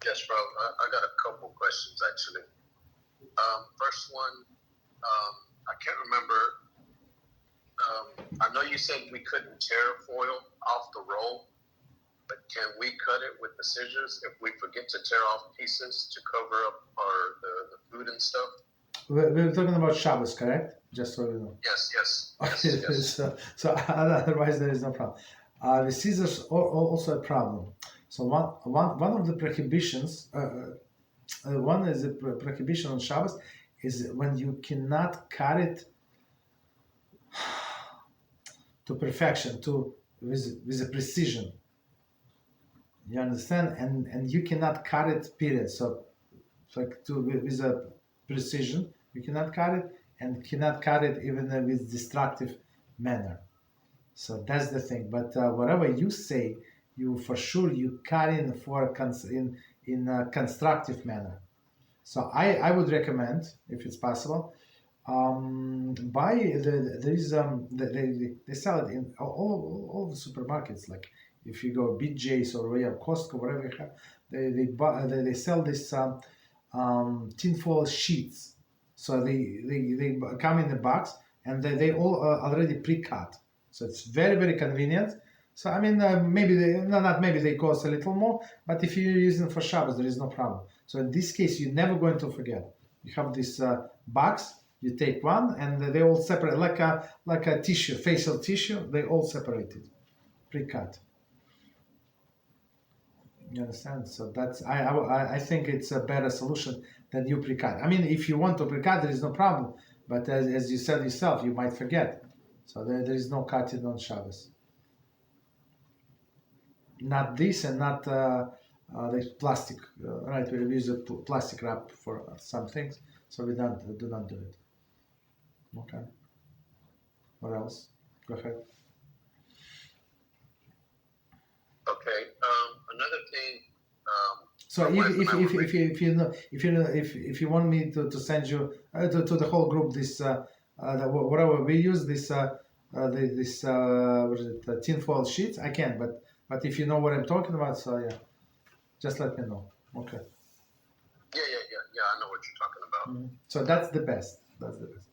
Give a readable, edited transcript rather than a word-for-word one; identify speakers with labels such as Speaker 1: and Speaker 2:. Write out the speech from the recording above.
Speaker 1: Yes, bro. I got a couple questions actually. First one, I can't remember. I know you said we couldn't tear foil off the roll, but can we cut it with the scissors if we forget to tear off pieces to cover up the food and stuff?
Speaker 2: We're talking about Shabbos, correct? Just so you know.
Speaker 1: Yes.
Speaker 2: Okay,
Speaker 1: Yes.
Speaker 2: so otherwise there is no problem. The scissors are also a problem. So one of the prohibitions, one is a prohibition on Shabbos, is when you cannot cut it to perfection, with a precision. You understand? And you cannot cut it, period. So like with a precision, you cannot cut it, and cannot cut it even with destructive manner. So that's the thing. But whatever you say, you for sure you cut in for in a constructive manner. So I would recommend, if it's possible, buy there is they sell it in all the supermarkets. Like if you go BJ's or Costco, whatever you have, they sell this tinfoil sheets. So they come in the box, and they all already pre-cut. So it's very convenient. So I mean, maybe not maybe they cost a little more, but if you're using for Shabbos, there is no problem. So in this case, you're never going to forget. You have this box. You take one, and they all separate like a tissue, facial tissue. They all separated, pre-cut. You understand? So that's I think it's a better solution than you pre-cut. I mean, if you want to pre-cut, there is no problem. But as you said yourself, you might forget. So there is no cutting on Shabbos. Not this, and not the plastic. Right? We use a plastic wrap for some things, so we do not do it. Okay. What else? Go ahead.
Speaker 1: Okay. Another thing.
Speaker 2: So if you want me to send you to the whole group this whatever we use this what is it, tinfoil sheets, I can, but if you know what I'm talking about, so yeah, just let me know. Okay.
Speaker 1: Yeah. I know what you're talking about.
Speaker 2: So that's the best. That's the best.